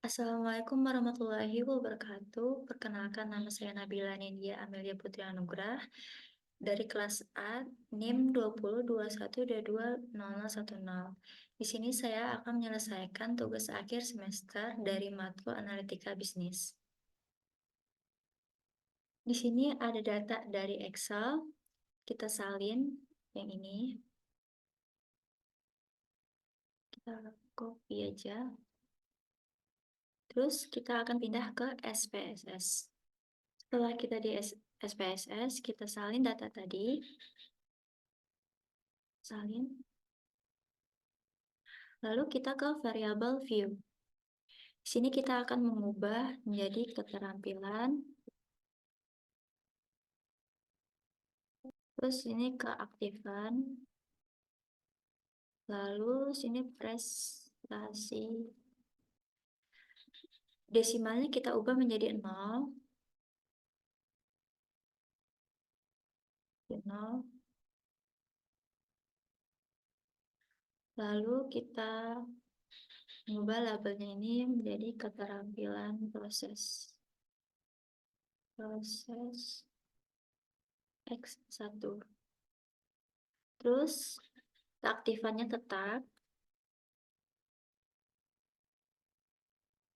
Assalamualaikum warahmatullahi wabarakatuh. Perkenalkan, nama saya Nabila Nindya Amelia Putri Anugrah dari kelas A NIM 2021220010. Di sini saya akan menyelesaikan tugas akhir semester dari matkul analitika bisnis. Di sini ada data dari Excel, kita salin yang ini. Kita copy aja. Terus kita akan pindah ke SPSS. Setelah kita di SPSS, kita salin data tadi. Salin. Lalu kita ke variabel view. Di sini kita akan mengubah menjadi keterampilan. Terus ini keaktifan. Lalu sini prestasi. Desimalnya kita ubah menjadi 0. 0. Lalu kita mengubah labelnya ini menjadi keterampilan proses. Proses X1. Terus keaktifannya tetap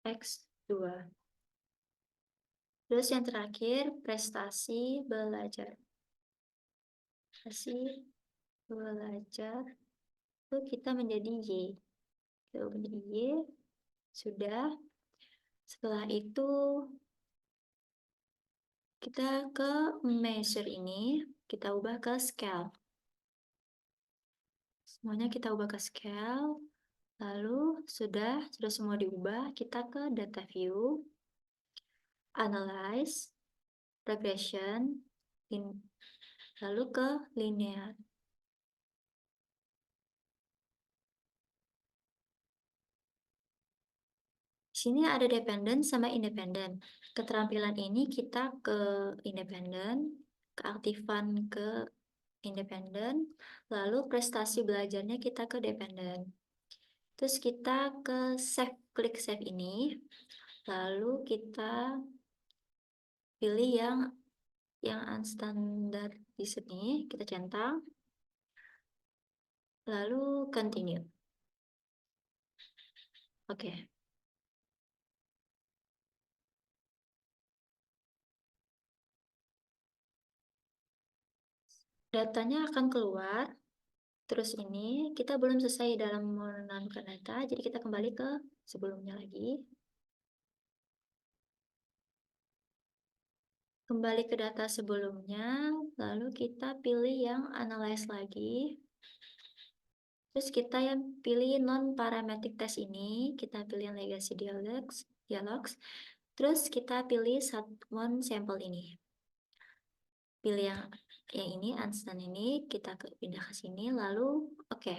X2. Terus yang terakhir prestasi belajar. Prestasi belajar itu kita menjadi Y. Kita menjadi Y. Sudah. Setelah itu kita ke measure ini, kita ubah ke scale. Semuanya kita ubah ke scale. Lalu sudah semua diubah, kita ke data view, analyze, regression, lalu ke linear. Di sini ada dependent sama independent. Keterampilan ini kita ke independent, keaktifan ke independent, lalu prestasi belajarnya kita ke dependent. Terus kita ke save, klik save ini, lalu kita pilih yang unstandard di sini, kita centang, lalu continue. Oke. Datanya akan keluar. Terus ini kita belum selesai dalam menanamkan data, jadi kita kembali ke sebelumnya lagi. Kembali ke data sebelumnya, lalu kita pilih yang analyze lagi. Terus kita yang pilih non-parametric test ini, kita pilih yang legacy dialogs. Terus kita pilih one sampel ini. Pilih yang ini, unstand ini, kita pindah ke sini, lalu oke.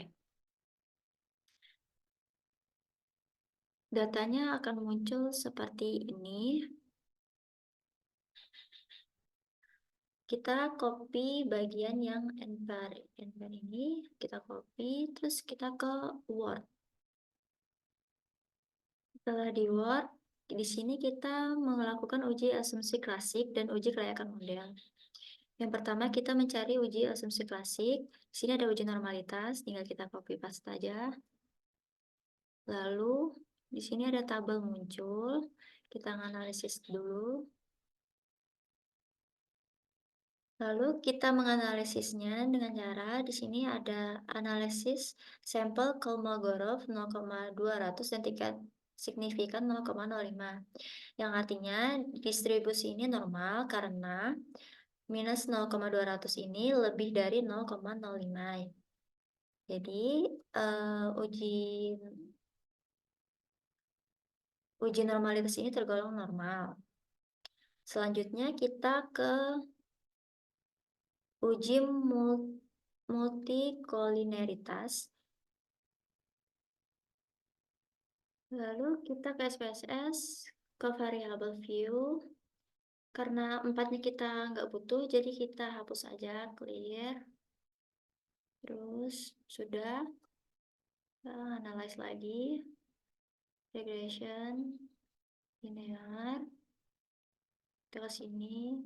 Datanya akan muncul seperti ini. Kita copy bagian yang envar ini, kita copy, terus kita ke Word. Setelah di Word, di sini kita melakukan uji asumsi klasik dan uji kelayakan model. Yang pertama kita mencari uji asumsi klasik. Di sini ada uji normalitas, tinggal kita copy paste aja. Lalu di sini ada tabel muncul, kita analisis dulu. Lalu kita menganalisisnya dengan cara di sini ada analisis sampel Kolmogorov 0,200 dan tingkat signifikan 0,05. Yang artinya distribusi ini normal karena minus 0,200 ini lebih dari 0,05. Jadi uji normalitas ini tergolong normal. Selanjutnya kita ke uji multikolineritas. Lalu kita ke SPSS, ke variable view. Karena empatnya kita nggak butuh, jadi kita hapus aja, clear. Terus sudah, analyze lagi, regression. linear, terus ini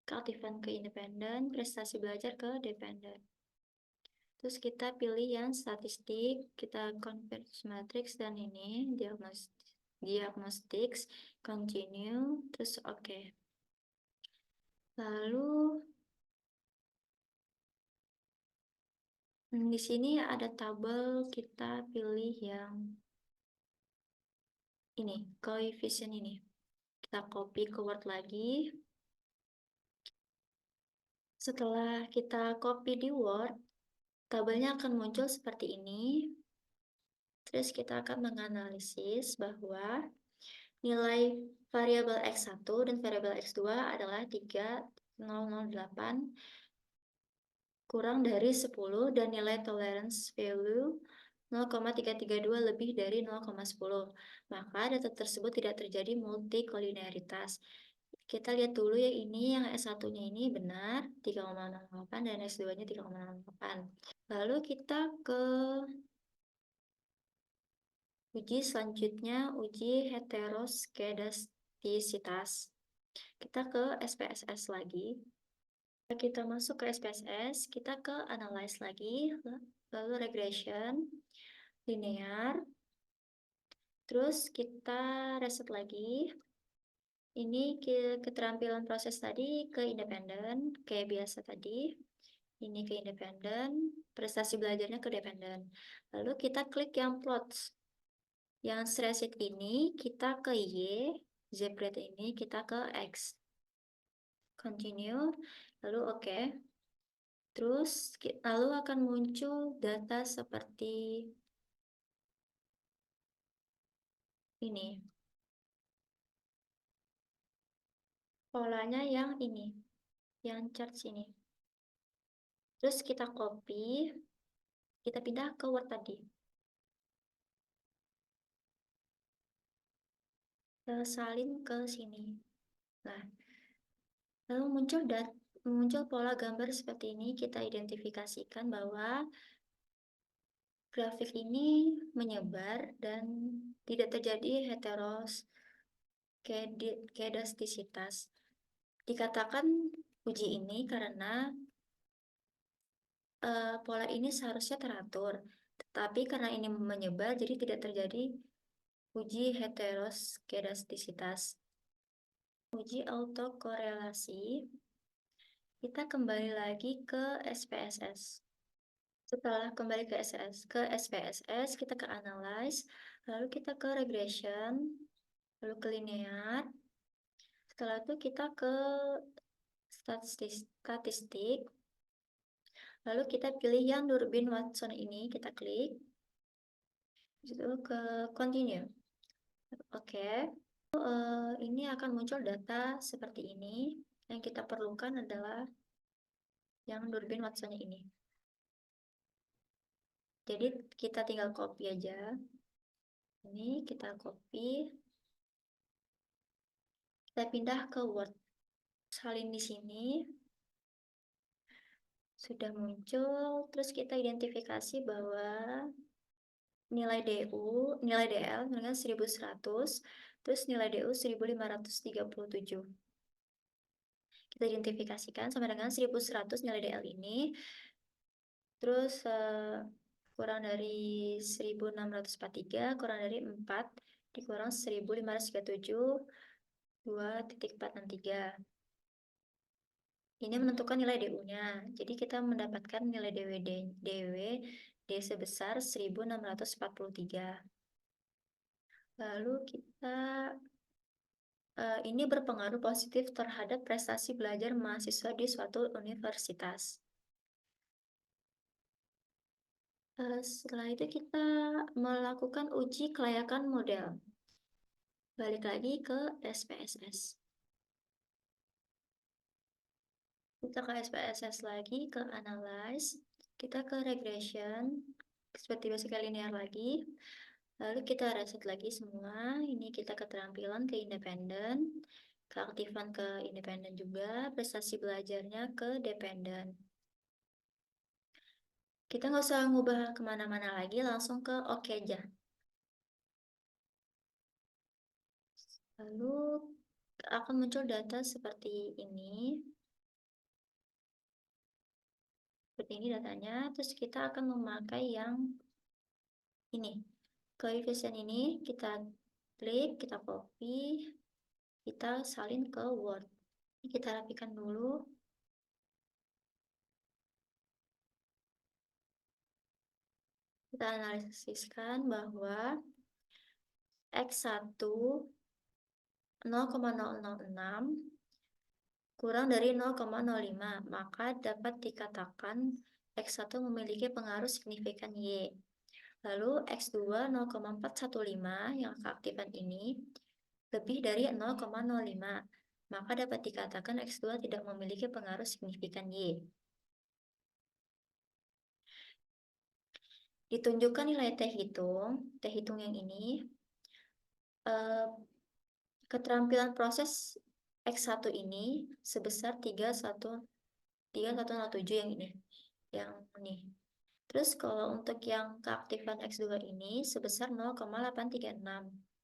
keaktifan ke independen, prestasi belajar ke dependen. Terus kita pilih yang statistik, kita converge matrix dan ini diagnostics, continue, terus oke. Lalu di sini ada tabel, kita pilih yang ini, coefficient ini. Kita copy ke Word lagi. Setelah kita copy di Word, tabelnya akan muncul seperti ini. Terus kita akan menganalisis bahwa nilai variabel X1 dan variabel X2 adalah 3,008 kurang dari 10 dan nilai tolerance value 0,332 lebih dari 0,10. Maka data tersebut tidak terjadi multikolinearitas. Kita lihat dulu ya, ini yang S1-nya ini benar 3,008 dan S2-nya 3,008. Lalu kita ke uji selanjutnya, uji heteroskedastisitas. Kita ke SPSS lagi. Kita masuk ke SPSS, kita ke analyze lagi, lalu regression, linear, terus kita reset lagi. Ini keterampilan proses tadi ke independen, kayak biasa tadi. Ini ke independen, prestasi belajarnya ke dependen. Lalu kita klik yang plots. Yang stressed ini kita ke Y, zebra ini kita ke X. Continue, lalu oke. Terus lalu akan muncul data seperti ini. Polanya yang ini, yang chart sini. Terus kita copy, kita pindah ke Word tadi. Salin ke sini. Nah, lalu muncul pola gambar seperti ini. Kita identifikasikan bahwa grafik ini menyebar dan tidak terjadi heteroskedastisitas. Dikatakan uji ini karena pola ini seharusnya teratur, tetapi karena ini menyebar jadi tidak terjadi uji heteroskedastisitas. Uji autokorelasi, kita kembali lagi ke SPSS. Setelah kembali ke SPSS, kita ke analyze, lalu kita ke regression, lalu ke linear. Setelah itu kita ke statistik, lalu kita pilih yang Durbin Watson ini, kita klik, itu ke continue. Oke, ini akan muncul data seperti ini. Yang kita perlukan adalah yang Durbin Watson ini. Jadi kita tinggal copy aja. Ini kita copy. Kita pindah ke Word. Salin di sini. Sudah muncul. Terus kita identifikasi bahwa nilai nilai DL dengan 1100, terus nilai DU 1537. Kita identifikasikan sama dengan 1100 nilai DL ini. Terus kurang dari 1643, kurang dari 4, dikurang 1537, 2,463. Ini menentukan nilai DU-nya. Jadi kita mendapatkan nilai DWD sebesar 1643. Lalu kita ini berpengaruh positif terhadap prestasi belajar mahasiswa di suatu universitas. Setelah itu kita melakukan uji kelayakan model. Balik lagi ke SPSS. Kita ke SPSS lagi, ke analyze, kita ke regression, seperti biasa linear lagi. Lalu kita reset lagi semua. Ini kita keterampilan ke independen, keaktifan ke independen juga, prestasi belajarnya ke dependen. Kita nggak usah ngubah kemana-mana lagi, langsung ke oke aja. Lalu akan muncul data seperti ini. Seperti ini datanya. Terus kita akan memakai yang ini. Koefisien ini kita klik, kita copy, kita salin ke Word. Kita rapikan dulu. Kita analisiskan bahwa X1 0,006 kurang dari 0,05, maka dapat dikatakan X1 memiliki pengaruh signifikan Y. Lalu X2 0,415 yang keaktifan ini lebih dari 0,05, maka dapat dikatakan X2 tidak memiliki pengaruh signifikan Y. Ditunjukkan nilai T hitung yang ini, keterampilan proses X1 ini sebesar 3107 yang ini. Terus kalau untuk yang keaktifan X2 ini sebesar 0,836.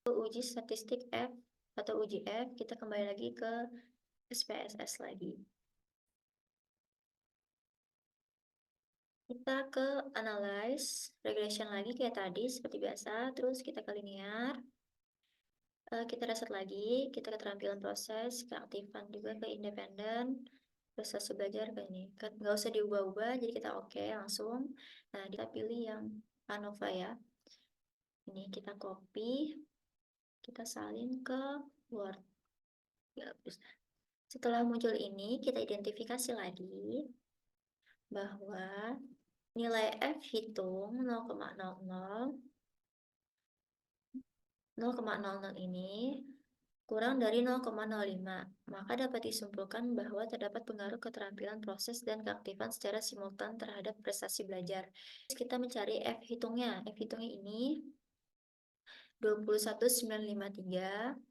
Uji statistik F atau uji F, kita kembali lagi ke SPSS lagi. Kita ke analyze, regression lagi kayak tadi, seperti biasa. Terus kita ke linear. Kita reset lagi, kita keterampilan proses, keaktifan juga ke independen, prestasi belajar ke ini. Nggak usah diubah-ubah, jadi kita oke langsung. Nah, kita pilih yang ANOVA ya. Ini kita copy, kita salin ke Word. Setelah muncul ini, kita identifikasi lagi bahwa nilai F hitung 0,00 ini kurang dari 0,05, maka dapat disimpulkan bahwa terdapat pengaruh keterampilan proses dan keaktifan secara simultan terhadap prestasi belajar. Kita mencari F hitungnya. F hitungnya ini 21953.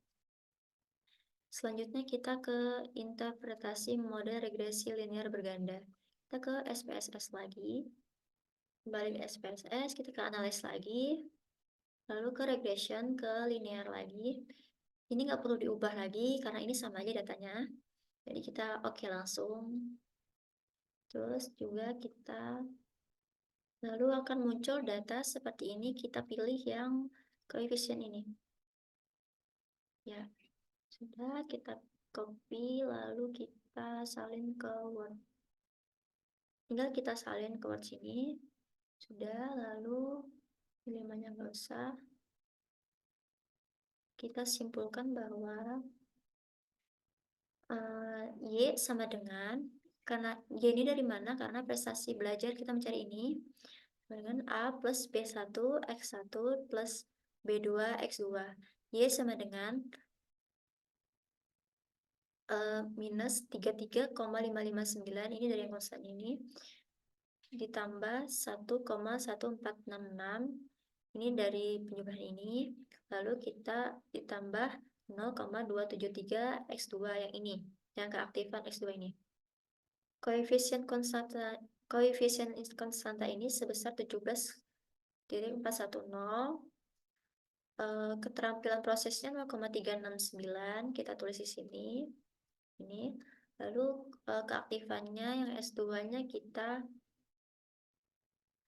Selanjutnya kita ke interpretasi model regresi linear berganda. Kita ke SPSS lagi. Kembali ke SPSS, kita ke analis lagi. Lalu ke regression, ke linear lagi. Ini nggak perlu diubah lagi karena ini sama aja datanya. Jadi kita oke langsung. Terus juga kita lalu akan muncul data seperti ini. Kita pilih yang koefisien ini. Ya, sudah kita copy lalu kita salin ke Word. Tinggal kita salin ke Word sini. Sudah, lalu elemennya nggak usah. Kita simpulkan bahwa Y sama karena Y ini dari mana? Karena prestasi belajar kita mencari ini dengan A plus B1 X1 plus B2 X2. Y sama dengan minus 33,559, ini dari yang konstan ini, ditambah 1,1466, ini dari penyubahan ini, lalu kita ditambah 0,273 X2 yang ini, yang keaktifan X2 ini. Koefisien konstanta ini sebesar 17,410. Keterampilan prosesnya 0,369, kita tulis di sini. Ini. Lalu keaktifannya yang S2-nya kita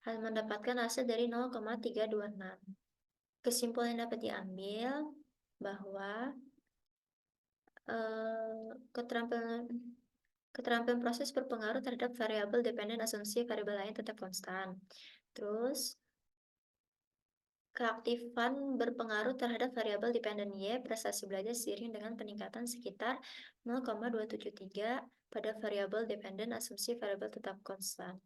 mendapatkan hasil dari 0,326. Kesimpulan yang dapat diambil bahwa keterampilan proses berpengaruh terhadap variabel dependen asumsi variabel lain tetap konstan. Terus keaktifan berpengaruh terhadap variabel dependen Y, prestasi belajar seiring dengan peningkatan sekitar 0,273 pada variabel dependen asumsi variabel tetap konstan.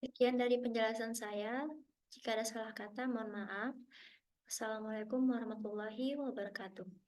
Sekian dari penjelasan saya. Jika ada salah kata, mohon maaf. Assalamualaikum warahmatullahi wabarakatuh.